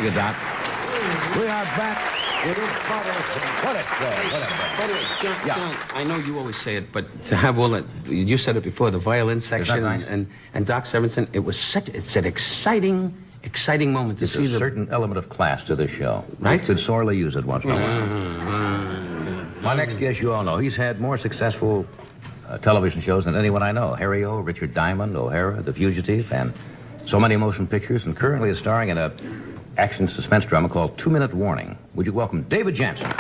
you, Doc. We are back. John, I know you always say it, but to have all that, you said it before, the violin section nice? and Doc Severinsen, it's an exciting moment to see a certain element of class to this show. Right? You could sorely use it once in a while. My next guest, you all know, he's had more successful television shows than anyone I know. Harry O, Richard Diamond, O'Hara, The Fugitive, and so many motion pictures, and currently is starring in a action suspense drama called 2 Minute Warning. Would you welcome David Jansen?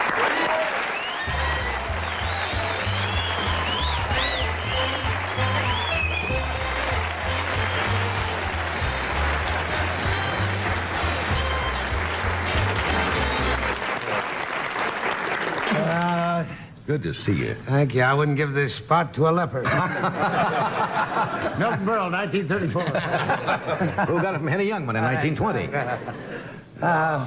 Good to see you. Thank you. I wouldn't give this spot to a leopard. Milton Berle, 1934. Who got it from Henny Youngman in 1920?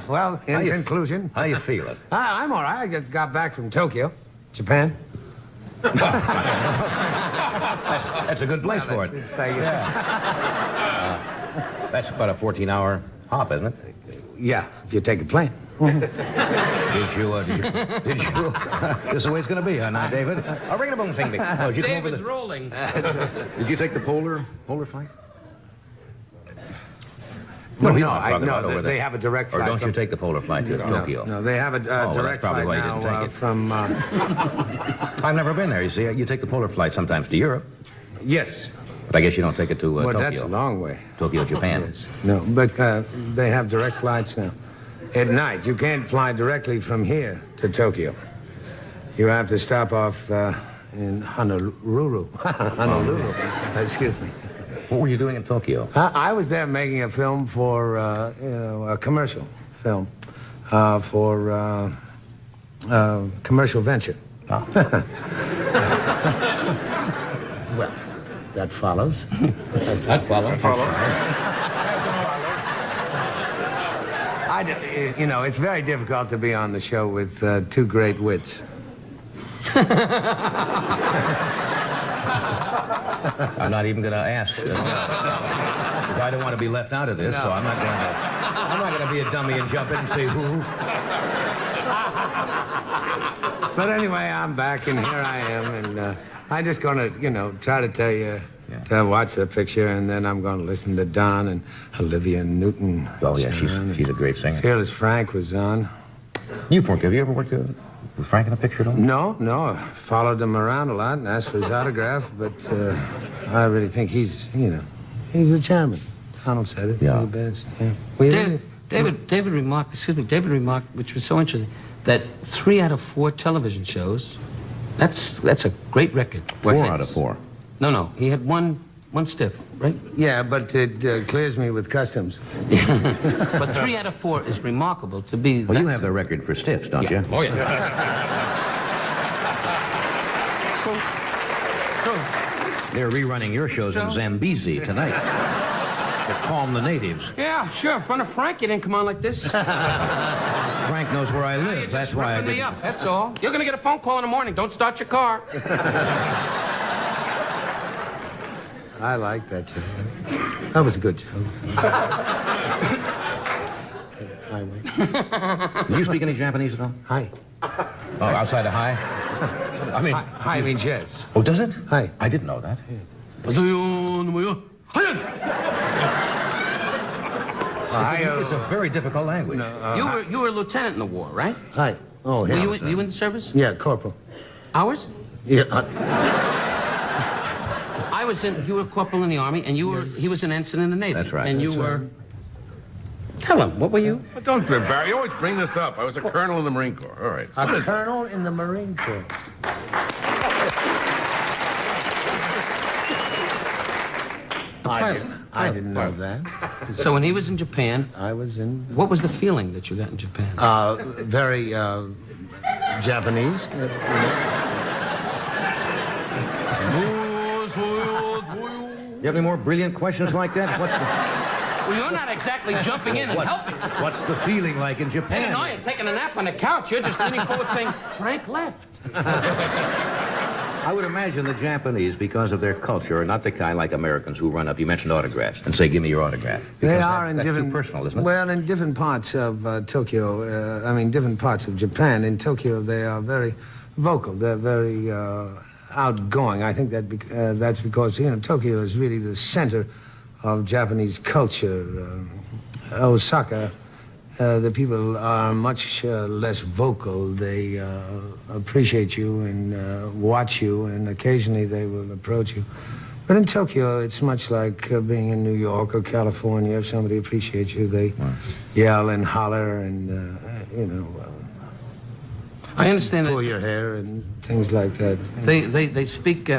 Well, in conclusion... How you feeling? I'm all right. I just got back from Tokyo, Japan. That's a good place for it. Thank you. That's about a 14-hour hop, isn't it? Yeah, if you take a plane. Did you? This is the way it's going to be, huh, now, David? I'll ring the boom thing. Oh, David's rolling. Did you take the polar flight? No, they have a direct flight. Or don't you take the polar flight to Tokyo? No, they have a direct probably flight why you didn't take it. from... I've never been there, you see. You take the polar flight sometimes to Europe. Yes. But I guess you don't take it to Well, Tokyo. that's a long way. Tokyo, Japan. Yes. No, but they have direct flights now. At night, you can't fly directly from here to Tokyo. You have to stop off in Honolulu. Honolulu. Excuse me. What were you doing in Tokyo? I was there making a film for, a commercial film for commercial venture. Oh. Well, that follows. That follows. It's very difficult to be on the show with two great wits. I'm not even going to ask. Because I don't want to be left out of this, so I'm not going to be a dummy and jump in and say who. But anyway, I'm back, and here I am, and I'm just going to, try to tell you to watch the picture, and then I'm going to listen to Don and Olivia Newton. Oh, yeah, she's a great singer. Fearless Frank was on. Have you ever worked with Frank in a picture at all? No. I followed him around a lot and asked for his autograph, but I really think he's the chairman. Donald said it. Yeah. The best. Yeah. David remarked, which was so interesting, that 3 out of 4 television shows, that's a great record. 4 out of 4. No, he had one stiff, right? Yeah, but it clears me with customs. But 3 out of 4 is remarkable to be... Well, you have the record for stiffs, don't you? Oh, yeah. They're rerunning your shows in Zambezi tonight. To calm the natives. Yeah, sure. In front of Frank, you didn't come on like this. Frank knows where I live. That's why I did. Me up, that's all. You're going to get a phone call in the morning. Don't start your car. I like that show. That was a good show. Do you speak any Japanese at all? Hi. Oh, outside of hi? Hi means yes. Oh, does it? Hi. I didn't know that. It's a very difficult language. You were a lieutenant in the war, right? Hi. Oh, yeah. Were you in the service? Yeah, corporal. Ours? Yeah. You were a corporal in the Army, and he was an ensign in the Navy. That's right. And you were... Tell him, what were you? Well, don't, Barry. You always bring this up. I was a colonel in the Marine Corps. All right. A colonel in the Marine Corps. I didn't know that. So when he was in Japan... I was in... What was the feeling that you got in Japan? Very Japanese. You have any more brilliant questions like that? Well, you're not exactly jumping in and helping. What's the feeling like in Japan? You're taking a nap on the couch. You're just leaning forward saying, Frank left. I would imagine the Japanese, because of their culture, are not the kind like Americans who run up. You mentioned autographs and say, "Give me your autograph." They are in that's different... too personal, isn't it? Well, in different parts of Tokyo, different parts of Japan. In Tokyo, they are very vocal. They're very outgoing. I think that that's because, Tokyo is really the center of Japanese culture. Osaka, the people are much less vocal. They appreciate you and watch you, and occasionally they will approach you. But in Tokyo, it's much like being in New York or California. If somebody appreciates you, they yell and holler and, I understand pull that your hair and things like that. they speak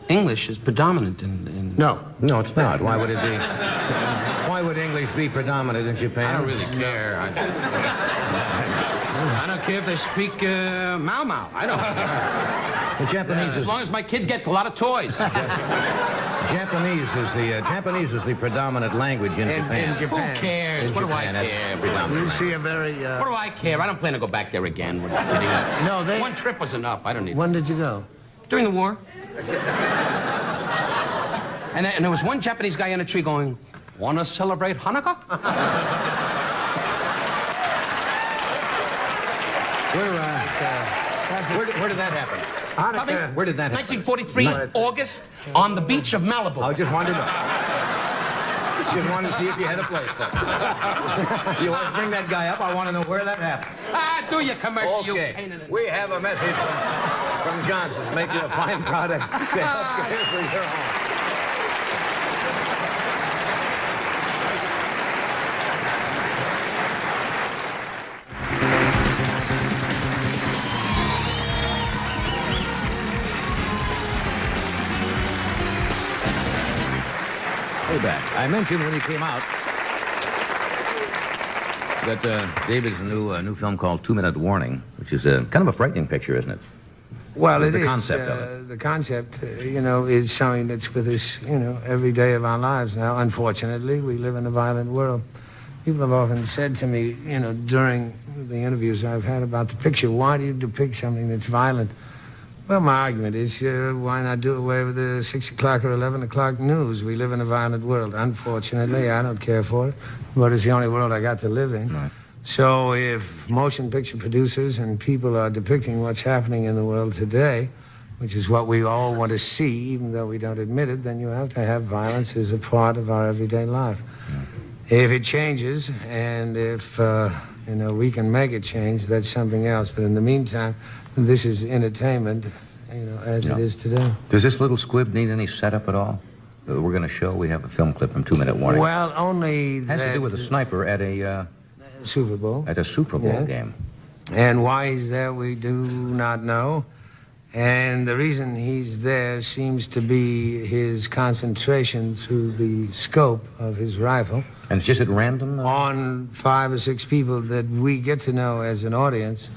English is predominant in... No, it's not. Why would it be? Why would English be predominant in Japan? I don't really care. I don't care if they speak Mau Mau. I don't care. The Japanese As long as my kid gets a lot of toys. Japanese is the predominant language in Japan. Who cares? In What do I Japan, that's care? you see a very... What do I care? I don't plan to go back there again. What are you kidding? No, they... One trip was enough. I don't need... When did you go? During the war. And there was one Japanese guy in a tree going, "Want to celebrate Hanukkah?" Where did that happen? Bobby, Where did that happen? 1943, August, on the beach of Malibu. I just wanted to see if you had a place there. You always bring that guy up. I want to know where that happened. Do your commercial, you pain Okay. in the... We have a message from Johnson's making a fine product to help care for your home. Back. I mentioned when he came out that David's new film called 2-Minute Warning, which is kind of a frightening picture, isn't it? Well, The concept of it. The concept, is something that's with us, every day of our lives now. Unfortunately, we live in a violent world. People have often said to me, during the interviews I've had about the picture, why do you depict something that's violent? Well, my argument is, why not do away with the 6 o'clock or 11 o'clock news? We live in a violent world. Unfortunately, I don't care for it, but it's the only world I got to live in. Right. So if motion picture producers and people are depicting what's happening in the world today, which is what we all want to see, even though we don't admit it, then you have to have violence as a part of our everyday life. If it changes, and if, we can make it change, that's something else. But in the meantime, this is entertainment, as it is today. Does this little squib need any setup at all? We're going to show, we have a film clip from 2-Minute Warning. Well, only It has to do with a sniper at a Super Bowl. At a Super Bowl game. And why he's there, we do not know. And the reason he's there seems to be his concentration through the scope of his rifle. And it's just at random? On 5 or 6 people that we get to know as an audience,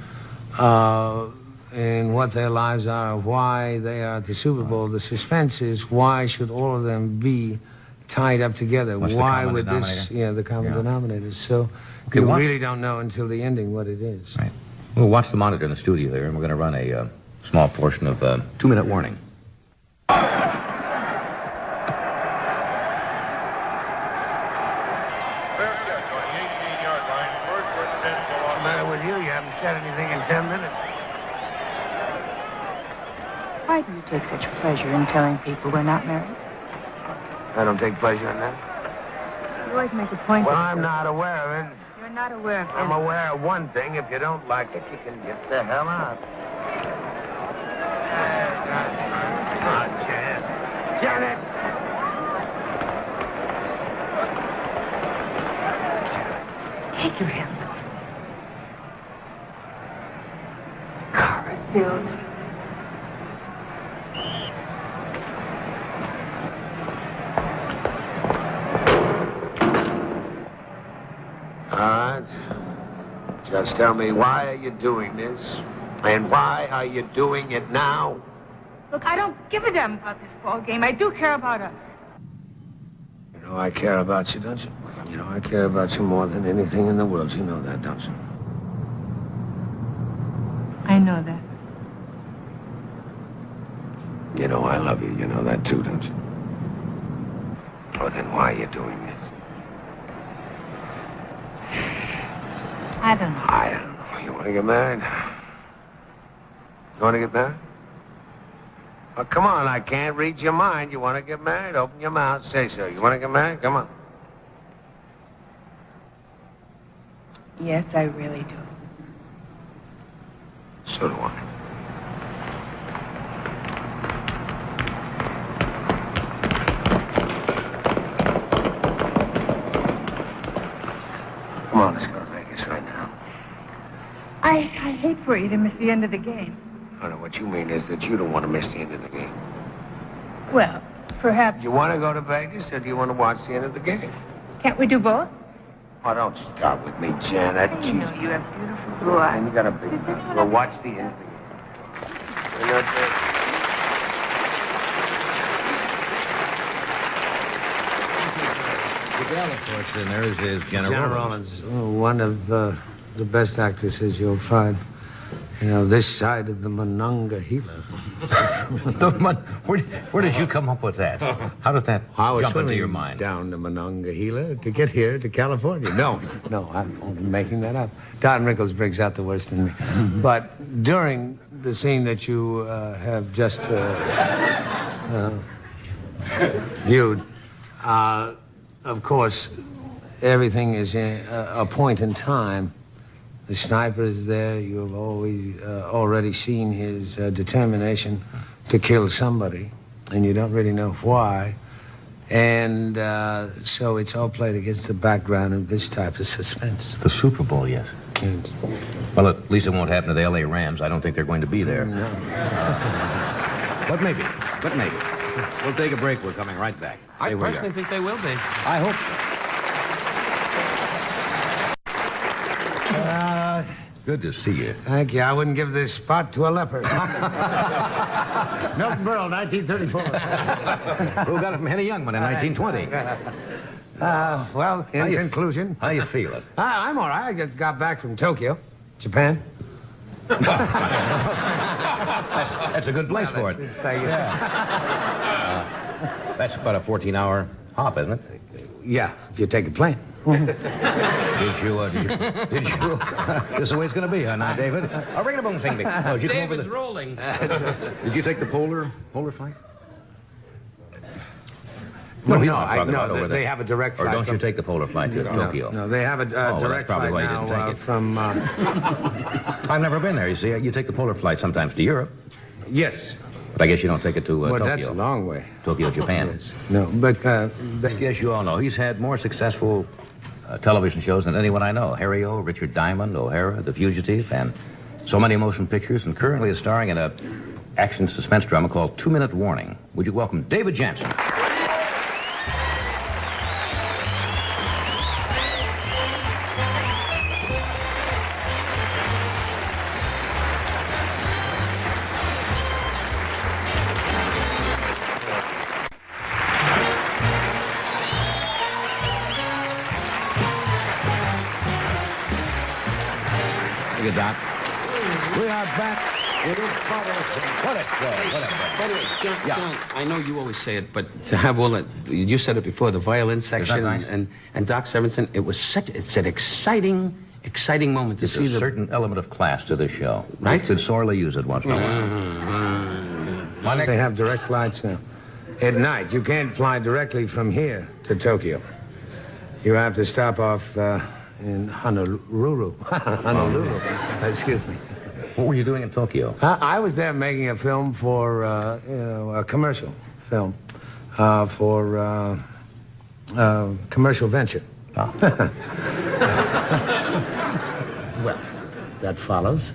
and what their lives are, why they are at the Super Bowl. The suspense is, why should all of them be tied up together? What's why the common would denominator? this, the common denominator. So Okay, we watch- really don't know until the ending what it is. Right. We'll watch the monitor in the studio there, and we're going to run a small portion of 2-Minute Warning. What's the matter with you? You haven't said anything in 10 minutes. Why do you take such pleasure in telling people we're not married? I don't take pleasure in that. You always make a point Well, of I'm not aware of it. You're not aware of I'm anything. aware of one thing. If you don't like it, you can get the hell out. Janet! Take your hands off me. Car salesman. All right. Just tell me, why are you doing this? And why are you doing it now? Look, I don't give a damn about this ball game. I do care about us. You know I care about you, don't you? You know I care about you more than anything in the world. You know that, don't you? I know that. You know I love you. You know that too, don't you? Well, then why are you doing this? I don't know. I don't know. You want to get married? You want to get married? Oh, come on. I can't read your mind. You want to get married? Open your mouth. Say so. You want to get married? Come on. Yes, I really do. So do I. Come on, let's go to Vegas right now. I hate for you to miss the end of the game. I know what you mean is that you don't want to miss the end of the game. Well, perhaps... You want to go to Vegas, or do you want to watch the end of the game? Can't we do both? Oh, don't start with me, Janet. You know you have beautiful blue eyes. And you got a big Did mouth. anyone Well, ever- watch the end of the game. You're not there. The gal, of course, in there is Jenna Rollins. One of the best actresses you'll find. You know, this side of the Monongahela. Where did you come up with that? How did that I was jump into swimming your mind? down to Monongahela to get here to California. No, I'm only making that up. Don Rickles brings out the worst in me. But during the scene that you have just viewed, of course, everything is in a point in time. The sniper is there. You have always already seen his determination to kill somebody, and you don't really know why. And so it's all played against the background of this type of suspense. The Super Bowl, yes. And, Well, at least it won't happen to the L.A. Rams. I don't think they're going to be there. no. But maybe. We'll take a break. We're coming right back. I Stay where you personally are. think they will be. I hope so. Good to see you. Thank you. I wouldn't give this spot to a leper. Milton Berle, 1934. Who got it from Henny Youngman in 1920? Well, in conclusion, How you feeling? I'm all right. I just got back from Tokyo, Japan. That's a good place for it. Thank you. That's about a 14-hour hop, isn't it? Yeah, if you take a plane. Did you? This is the way it's going to be, huh, now, David? I'll bring it a boom thing. Oh, did you come over David's the- rolling. Did you take the polar flight? No, he's not talking about no, over they there. have a direct Or flight. don't you take the polar flight to Tokyo? No, they have a that's direct probably flight why you didn't now take it. from... I've never been there. You see, you take the polar flight sometimes to Europe, yes, but I guess you don't take it to well, Tokyo. that's a long way. Tokyo, Japan. Yes. No, but... Yes, you all know. He's had more successful television shows than anyone I know. Harry O, Richard Diamond, O'Hara, The Fugitive, and so many motion pictures, and currently is starring in a action suspense drama called 2 Minute Warning. Would you welcome David Jansen? Thank you, Doc. We are back. What a show. What a By the way, John, Yeah. John, I know you always say it, but to have all that, you said it before, the violin section nice? and Doc Severinsen, it's an exciting moment to It's see a the... certain element of class to this show. Right? We could sorely use it once in a while. My next... They have direct flights now. At night, you can't fly directly from here to Tokyo. You have to stop off in Honolulu. Honolulu. Excuse me. What were you doing in Tokyo? I was there making a film for, a commercial film for commercial venture. Oh. Well, that follows.